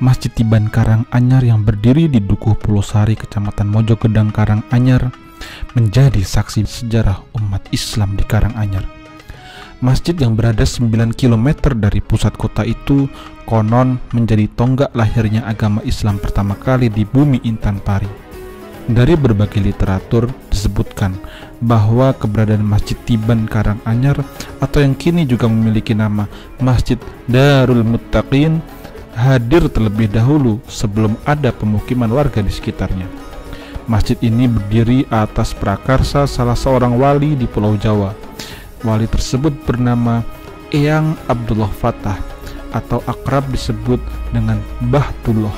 Masjid Tiban Karanganyar yang berdiri di Dukuh Pulau Sari, Kecamatan Mojogedang, Karanganyar, menjadi saksi sejarah umat Islam di Karanganyar. Masjid yang berada 9 km dari pusat kota itu konon menjadi tonggak lahirnya agama Islam pertama kali di bumi Intan Pari. Dari berbagai literatur disebutkan bahwa keberadaan Masjid Tiban Karanganyar atau yang kini juga memiliki nama Masjid Darul Muttaqin hadir terlebih dahulu sebelum ada pemukiman warga di sekitarnya. Masjid ini berdiri atas prakarsa salah seorang wali di Pulau Jawa. Wali tersebut bernama Eyang Abdullah Fattah atau akrab disebut dengan Bahtullah.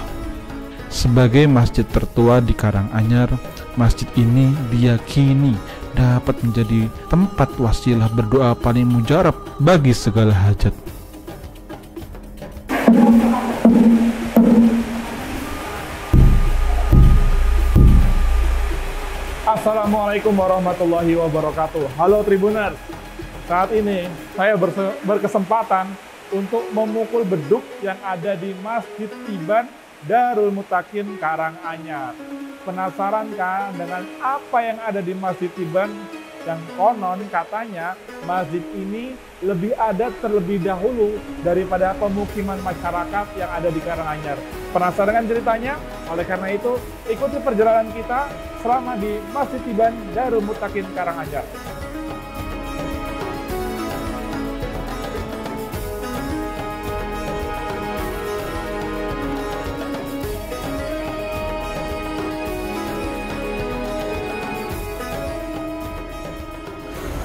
Sebagai masjid tertua di Karanganyar, masjid ini diyakini dapat menjadi tempat wasilah berdoa paling mujarab bagi segala hajat. Assalamualaikum warahmatullahi wabarakatuh. Halo Tribuners, saat ini saya berkesempatan untuk memukul beduk yang ada di Masjid Tiban Darul Muttaqin Karanganyar. Penasaran kan dengan apa yang ada di Masjid Tiban? Yang konon katanya masjid ini lebih ada terlebih dahulu daripada pemukiman masyarakat yang ada di Karanganyar. Penasaran kan ceritanya? Oleh karena itu, ikuti perjalanan kita selama di Masjid Tiban Darul Muttaqin Karanganyar.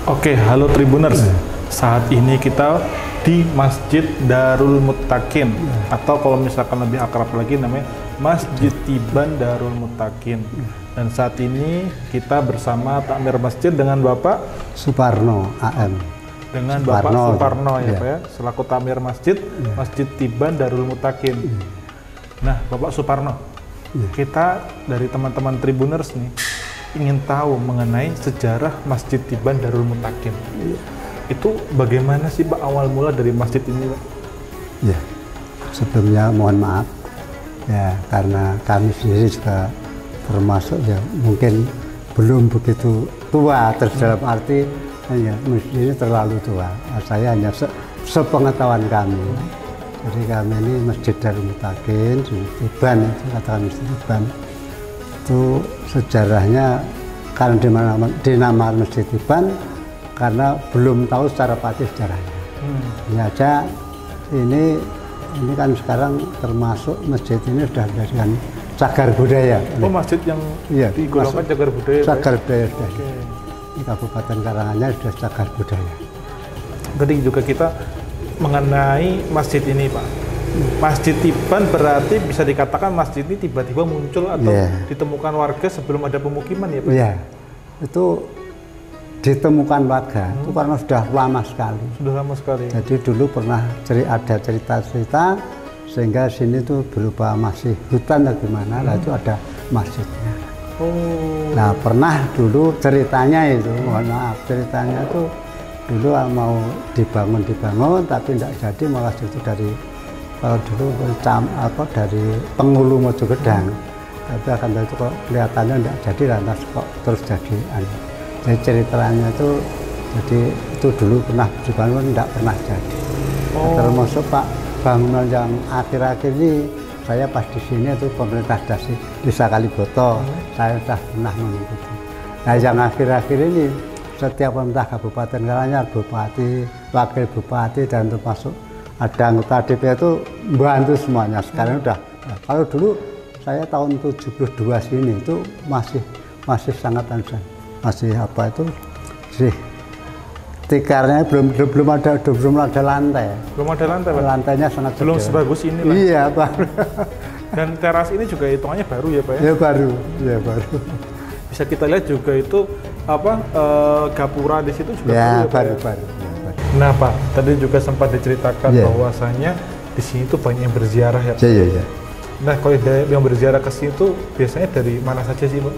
Oke, halo Tribuners. Saat ini kita di Masjid Darul Muttaqin atau kalau misalkan lebih akrab lagi namanya Masjid Tiban Darul Muttaqin. Dan saat ini kita bersama takmir masjid dengan Bapak Suparno AM. Dengan Bapak Suparno ya, Pak ya, selaku takmir masjid Masjid Tiban Darul Muttaqin. Nah, Bapak Suparno, kita dari teman-teman Tribuners nih ingin tahu mengenai sejarah Masjid Tiban Darul Muttaqin. Itu bagaimana sih Pak awal mula dari masjid ini, Pak? Ya, sebelumnya mohon maaf ya, karena kami sendiri juga termasuk ya mungkin belum begitu tua, dalam arti ya ini terlalu tua. Saya hanya sepengetahuan kami. Jadi kami ini Masjid Darul Muttaqin, Tiban itu katakan Masjid Tiban. Itu sejarahnya karena dinamakan Masjid Tiban karena belum tahu secara pasti sejarahnya. Ini aja ini kan sekarang termasuk masjid ini sudah dijadikan cagar budaya. Oh, masjid yang digolongkan cagar budaya. Cagar budaya sudah. Di Kabupaten Karanganyar sudah cagar budaya. Tadi juga kita mengenai masjid ini, Pak. Masjid Tiban berarti bisa dikatakan masjid ini tiba-tiba muncul atau ditemukan warga sebelum ada pemukiman ya, Pak? Iya, itu ditemukan warga itu karena sudah lama sekali. Sudah lama sekali. Jadi dulu pernah ada cerita-cerita sehingga sini tuh berupa masih hutan atau gimana, lah itu ada masjidnya. Oh. Nah pernah dulu ceritanya itu, mohon maaf, ceritanya itu dulu mau dibangun tapi tidak jadi, malah itu dari kalau dulu dari Penghulu Mojogedang, tapi akan itu kok kelihatannya tidak jadi, lantas kok terus jadi. Jadi ceritanya itu, jadi itu dulu pernah dibangun, tidak pernah jadi. Termasuk Pak bangunan yang akhir-akhir ini, saya pas di sini itu pemerintah Desa Kaliboto, saya sudah pernah mengikuti. Nah yang akhir-akhir ini setiap pemerintah Kabupaten Karanganyar, Bupati, Wakil Bupati dan termasuk ada anggota DPR itu membantu semuanya. Sekarang udah, kalau dulu saya tahun 72 sini itu masih sangat ansan, masih apa itu sih tikarnya belum ada lantai. Belum ada lantai, Pak? Lantainya sangat belum kecil. Sebagus ini lah. Iya, baru. Dan teras ini juga hitungannya baru ya, Pak ya? Ya baru. Bisa kita lihat juga itu apa gapura di situ juga ya, baru. Nah Pak, tadi juga sempat diceritakan bahwasanya di sini tuh banyak yang berziarah ya. Iya. Nah kalau yang berziarah ke sini tuh biasanya dari mana saja sih, Pak?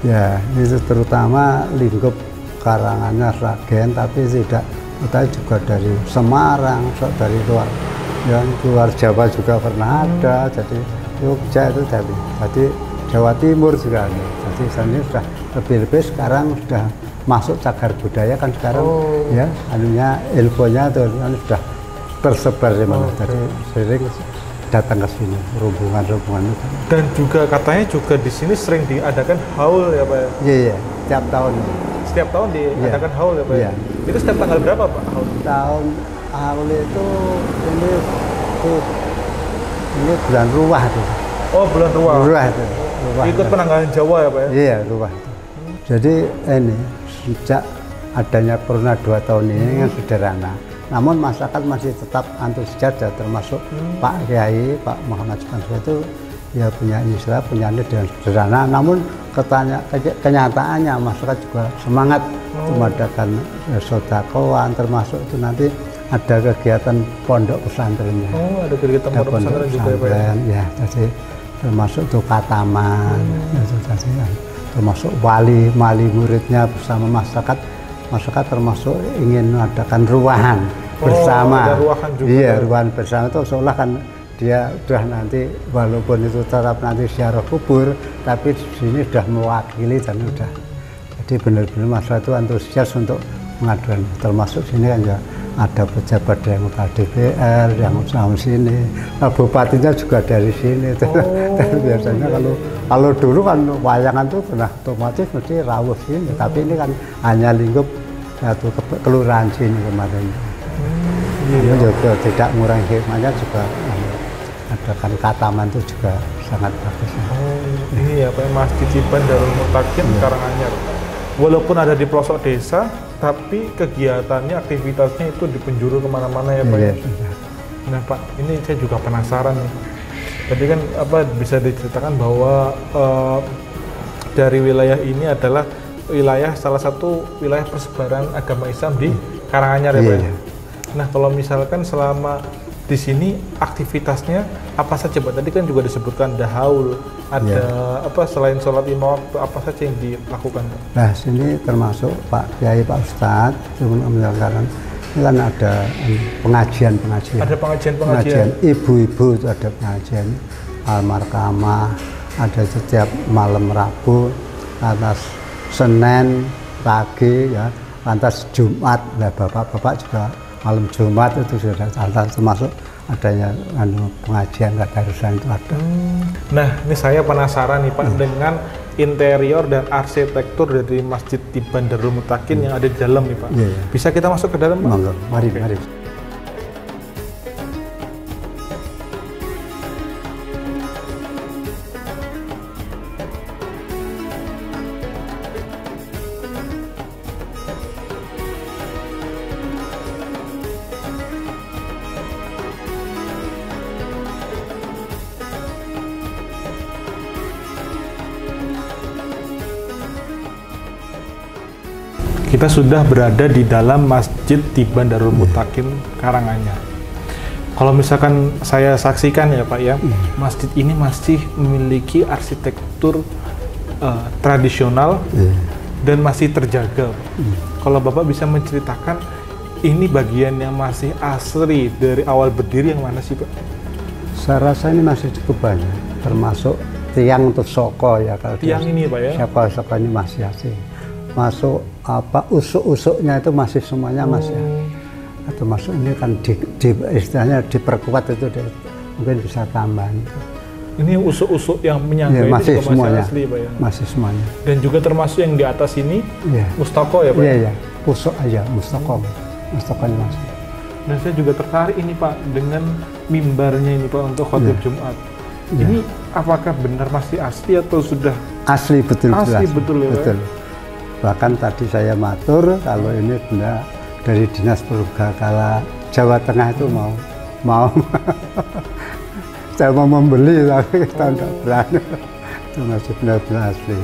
Ya, itu terutama lingkup Karanganyar, Sragen, tapi tidak, kita juga dari Semarang, dari luar yang luar Jawa juga pernah ada, jadi Jogja itu jadi Jawa Timur juga ada. Jadi ini sudah lebih-lebih sekarang sudah masuk cagar budaya kan sekarang ya anunya ilmunya tuh kan sudah tersebar di mana. Jadi sering datang ke sini rombongan-rombongan itu. Dan juga katanya juga di sini sering diadakan haul ya Pak? Iya, tiap tahun. Setiap tahun diadakan haul ya Pak? Iya. Itu setiap tanggal berapa Pak haul? Tahun haul itu ini bulan Ruwah tuh. Oh bulan Ruwah. Ruwah itu. Ruwah. Ikut penanggalan Jawa ya Pak ya? Iya Ruwah. Jadi ini sejak adanya Corona 2 tahun ini yang sederhana. Namun masyarakat masih tetap antusias ya, termasuk Pak Kiai, Pak Muhammad Sukanto itu ya punya istilah, punya dengan sederhana. Namun kenyataannya masyarakat juga semangat mengadakan sodakoan, termasuk itu nanti ada kegiatan pondok pesantrennya. Oh, ada kegiatan pondok pesantren juga ya Pak ya? Ya, jadi termasuk itu kataman, termasuk wali muridnya bersama masyarakat termasuk ingin mengadakan ruahan bersama. Ada ruahan juga. Iya, ruahan bersama itu seolah kan dia sudah nanti walaupun itu tetap nanti ziarah kubur, tapi di sini sudah mewakili dan sudah. Jadi benar-benar masyarakat itu antusias untuk mengadukan. Termasuk sini kan ya ada pejabat yang DPR yang sama sini, bupatinya juga dari sini. Dan biasanya kalau dulu kan wayangan tuh pernah otomatis mesti rawuh sini, tapi ini kan hanya lingkup satu kelurahan sini kemarin. Ini juga tidak mengurangi hikmahnya, juga adakan kataman itu juga sangat bagus. Ini ya Pak, Masjid Tiban Darul Mutakin Karanganyar. Walaupun ada di pelosok desa, tapi kegiatannya, aktivitasnya itu di penjuru kemana-mana ya Pak. Nah Pak, ini saya juga penasaran nih. Tadi kan bisa diceritakan bahwa dari wilayah ini adalah salah satu wilayah persebaran agama Islam di Karanganyar ya Pak. Nah kalau misalkan selama di sini aktivitasnya apa saja Pak? Tadi kan juga disebutkan ada haul, ada selain sholat lima waktu, apa saja yang dilakukan Pak? Nah sini termasuk Pak Kiai, Pak Ustadz itu menyelenggarakan, ini kan ada pengajian. Ada pengajian. Ibu-ibu itu ada pengajian almarkamah, ada setiap malam Rabu, atas Senin pagi ya, lantas Jumat. Nah bapak-bapak juga malam Jumat itu sudah termasuk adanya pengajian tadarusan itu ada. Nah ini saya penasaran nih Pak dengan interior dan arsitektur dari Masjid Tiban Darul Mutakin yang ada di dalam nih Pak. Bisa kita masuk ke dalam Pak? Mari. Kita sudah berada di dalam Masjid Tiban Darul Mutakin Karanganyar. Kalau misalkan saya saksikan ya Pak ya, masjid ini masih memiliki arsitektur tradisional dan masih terjaga. Kalau Bapak bisa menceritakan ini bagian yang masih asli dari awal berdiri yang mana sih Pak? Saya rasa ini masih cukup banyak, termasuk tiang untuk soko ya. Kalau tiang ini Pak ya? Soko ini masih asli. Masuk usuk-usuknya itu masih semuanya masih atau masuk ini kan istilahnya diperkuat itu mungkin bisa tambahan. Ini usuk-usuk yang menyangga ya, masih itu semuanya, masih asli Pak ya? Masih semuanya. Dan juga termasuk yang di atas ini mustaqo ya Pak? Iya, usuk aja mustaqo ini masih. Dan saya juga tertarik ini Pak dengan mimbarnya ini Pak untuk khotib Jumat. Ini apakah benar masih asli atau sudah? Asli betul. Asli betul ya Pak? Bahkan tadi saya matur kalau ini benar dari Dinas Perhubungan Jawa Tengah itu mau saya mau membeli tapi kita tidak berani. Itu masih benar-benar asli.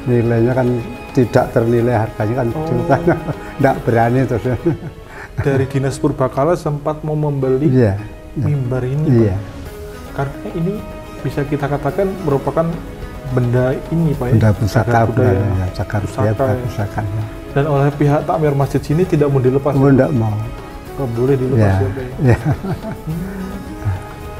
Nilainya kan tidak ternilai, harganya kan tidak berani terus. Dari Dinas Purbakala sempat mau membeli mimbar ini Pak. Karena ini bisa kita katakan merupakan benda ini Pak ya? Benda pusaka budaya, cagar budaya pusaka. Dan oleh pihak takmir masjid sini tidak mau dilepas? Tidak mau. Oh, boleh dilepas Ya, ya, Pak ya? ya.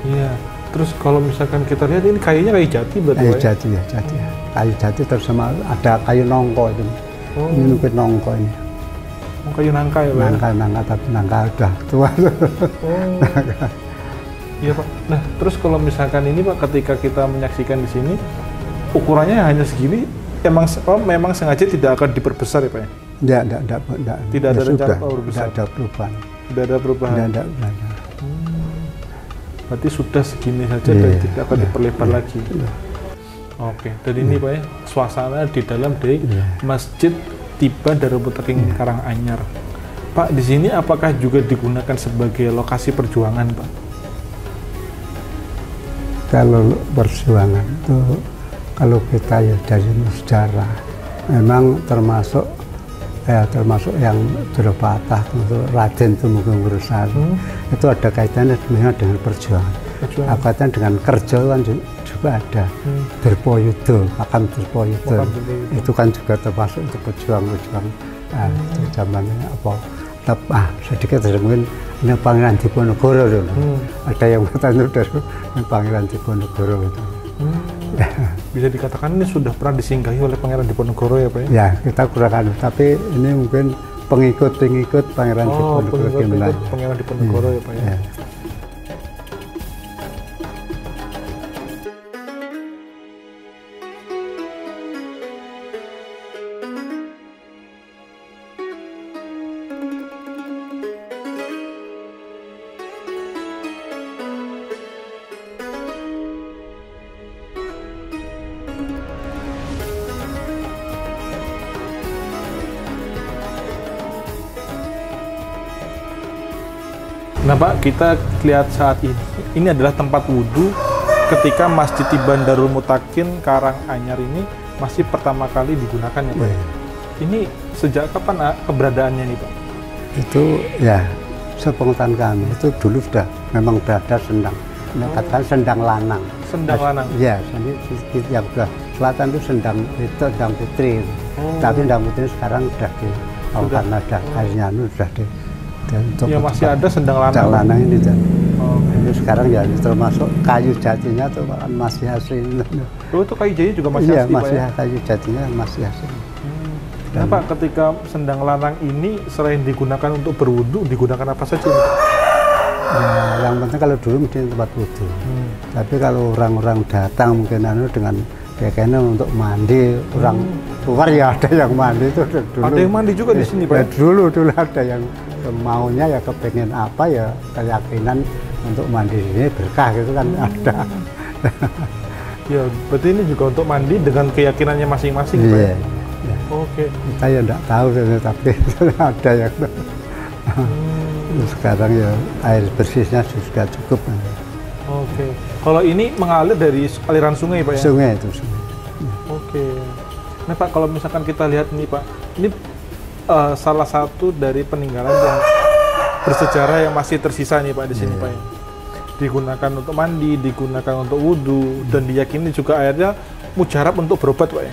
Iya. Terus kalau misalkan kita lihat ini kayunya kayu jati berarti Kayu Pak ya? jati ya, jati ya. Kayu jati terus sama ada kayu nongko itu. Oh, Ini mungkin nongko ini. oh, kayu nangka ya Pak ya? Nangka tapi nangka udah tua. Oh. Iya Pak. Nah, terus kalau misalkan ini Pak, ketika kita menyaksikan di sini, ukurannya hanya segini, memang sengaja tidak akan diperbesar ya Pak ya? Tidak. Tidak ada Ya rencana sudah, perbesar? tidak ada perubahan. Tidak ada perubahan? Tidak ada. Berarti sudah segini saja Iya, dan tidak akan iya, diperlebar iya, lagi? iya. Oke, dan ini Pak ya, suasana di dalam dari Iya. Masjid Tiban Darul Muttaqin Karanganyar. Pak, di sini apakah juga digunakan sebagai lokasi perjuangan Pak? Kalau perjuangan itu, kalau kita ya dari sejarah, memang termasuk yang Durapatah, termasuk Raden Tumenggung Wirosari, itu ada kaitannya dengan perjuangan. Kaitan dengan kerja kan juga ada. Dirpoyudo, makam Dirpoyudo, itu kan juga termasuk untuk pejuang-pejuang itu zamannya apa? Sedikit mungkin ini Pangeran Diponegoro dulu. Ada yang bertanya dari Pangeran Diponegoro gitu. Bisa dikatakan ini sudah pernah disinggahi oleh Pangeran Diponegoro ya Pak ya? Ya, kita kurang tapi ini mungkin pengikut Pangeran Diponegoro. Pengikut Pangeran Diponegoro ya Pak ya? Ya. Nah Pak, kita lihat saat ini adalah tempat wudhu ketika Masjid Tiban Darul Muttaqin Karanganyar ini masih pertama kali digunakan ya Pak. Ini sejak kapan keberadaannya nih Pak? Itu ya, sepengetahuan kami itu dulu sudah memang berada sendang. Katakan sendang lanang. Sendang lanang? Ya, yang sudah selatan itu sendang putri. Tapi sendang putri sekarang sudah karena ada kayunya sudah di. Ya masih ada sendang lanang. Sendang lanang ini dan ini sekarang ya termasuk kayu jatinya tuh masih asli. Oh, itu kayu jatinya juga masih asli Pak ya? Pak ya? Kayu jatinya masih asli. Nah Pak, ketika sendang lanang ini selain digunakan untuk berwudu, digunakan apa saja ini Pak? Ya, yang penting kalau dulu mesti tempat wudhu. Tapi kalau orang-orang datang mungkin dengan kayaknya untuk mandi, orang luar ya ada yang mandi itu dulu. Ada yang mandi juga di sini Pak? Ya, dulu ada yang maunya ya kepengen apa ya keyakinan untuk mandi di sini berkah gitu kan ada. Ya, berarti ini juga untuk mandi dengan keyakinannya masing-masing Pak? Iya. Ya. Oke. Kita ya enggak tahu tapi ada yang sekarang ya air bersihnya sudah cukup. Oke. Kalau ini mengalir dari aliran sungai Pak ya? Sungai itu sungai. Oke. Nah Pak, kalau misalkan kita lihat ini Pak, ini salah satu dari peninggalan yang bersejarah yang masih tersisa nih Pak di sini Pak ya. Digunakan untuk mandi, digunakan untuk wudhu, dan diyakini juga airnya mujarab untuk berobat Pak ya.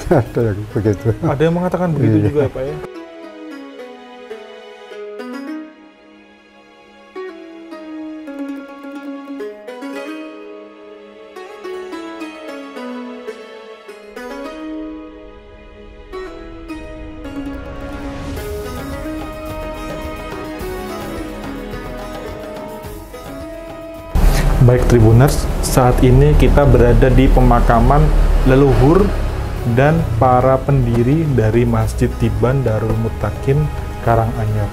Ada yang begitu. Ada yang mengatakan begitu juga ya Pak ya. Baik Tribuners, saat ini kita berada di pemakaman leluhur dan para pendiri dari Masjid Tiban Darul Muttaqin Karanganyar.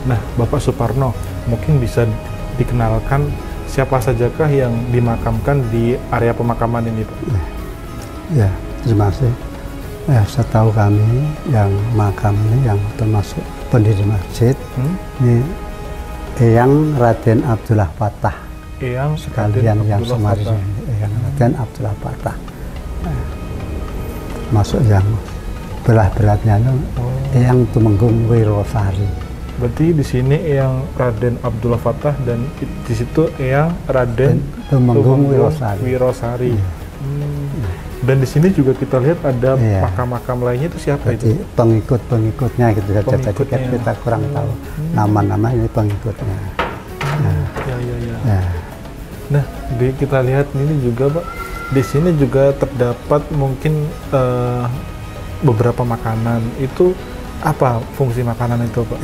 Nah, Bapak Suparno, mungkin bisa dikenalkan siapa sajakah yang dimakamkan di area pemakaman ini, Pak? Ya, terima kasih. Ya, setahu kami yang makam ini yang termasuk pendiri masjid ini Eyang Raden Abdullah Fathah. Eyang sekalian yang Semarin, Eyang Raden Abdullah Fathah. Masuk yang berat-beratnya Eyang Tumenggung Wirosari. Berarti di sini Eyang Raden Abdullah Fathah dan di situ Eyang Raden Tumenggung Wirosari. Wirosari. Dan di sini juga kita lihat ada Iya. makam-makam lainnya itu siapa Jadi itu? pengikut-pengikutnya gitu saja. Jadi kan Pengikutnya. kita kurang tahu nama-nama ini pengikutnya. Nah, Ya, ya, ya. nah, Nah, kita lihat ini juga, Pak. Di sini juga terdapat mungkin beberapa makanan. Itu apa fungsi makanan itu, Pak?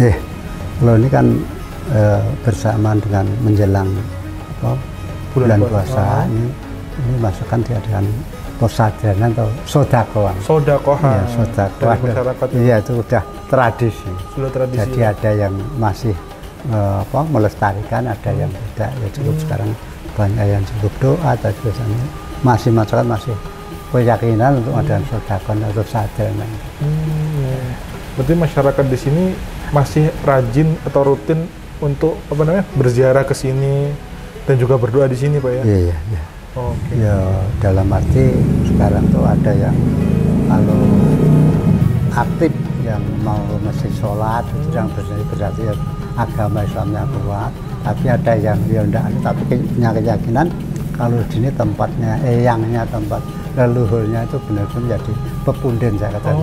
kalau ini kan bersamaan dengan menjelang apa, bulan puasa, ini masukkan diadakan persadianan atau sodakoan. Sodakohan Ya, sodakoan. dari masyarakat. Iya, itu udah tradisi. Sudah tradisi. Jadi ada yang masih melestarikan, ada yang tidak. Ya cukup sekarang banyak yang cukup doa, tapi biasanya masih masyarakat masih keyakinan untuk ada sodakoan atau sadana. Berarti masyarakat di sini masih rajin atau rutin untuk apa namanya berziarah ke sini dan juga berdoa di sini, Pak ya? Iya, iya. Oke. Ya dalam arti sekarang tuh ada yang kalau aktif yang mau masjid sholat itu yang berarti ya agama Islamnya kuat, tapi ada yang ya enggak, tapi punya keyakinan kalau di sini tempatnya eyangnya, tempat leluhurnya itu benar-benar jadi pepunden saya katakan.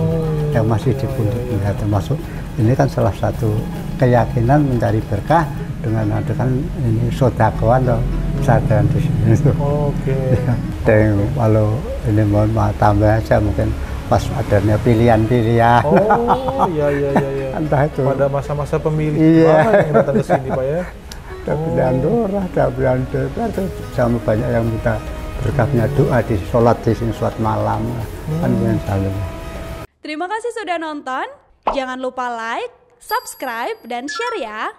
Yang masih dipunden termasuk ini kan salah satu keyakinan mencari berkah dengan adakan ini sodakoan atau sadar di sini itu. Oke. Dan kalau ini mohon maaf tambah aja mungkin pas adanya pilihan-pilihan. Oh, iya, iya, iya, iya. Entah itu. Pada masa-masa pemilih Iya. yang datang ke sini, Pak ya? Ada pilihan lurah, ada pilihan DPR, sama banyak yang minta berkahnya doa di sholat di sini, sholat malam. Kan yang saling. Terima kasih sudah nonton. Jangan lupa like, subscribe, dan share ya.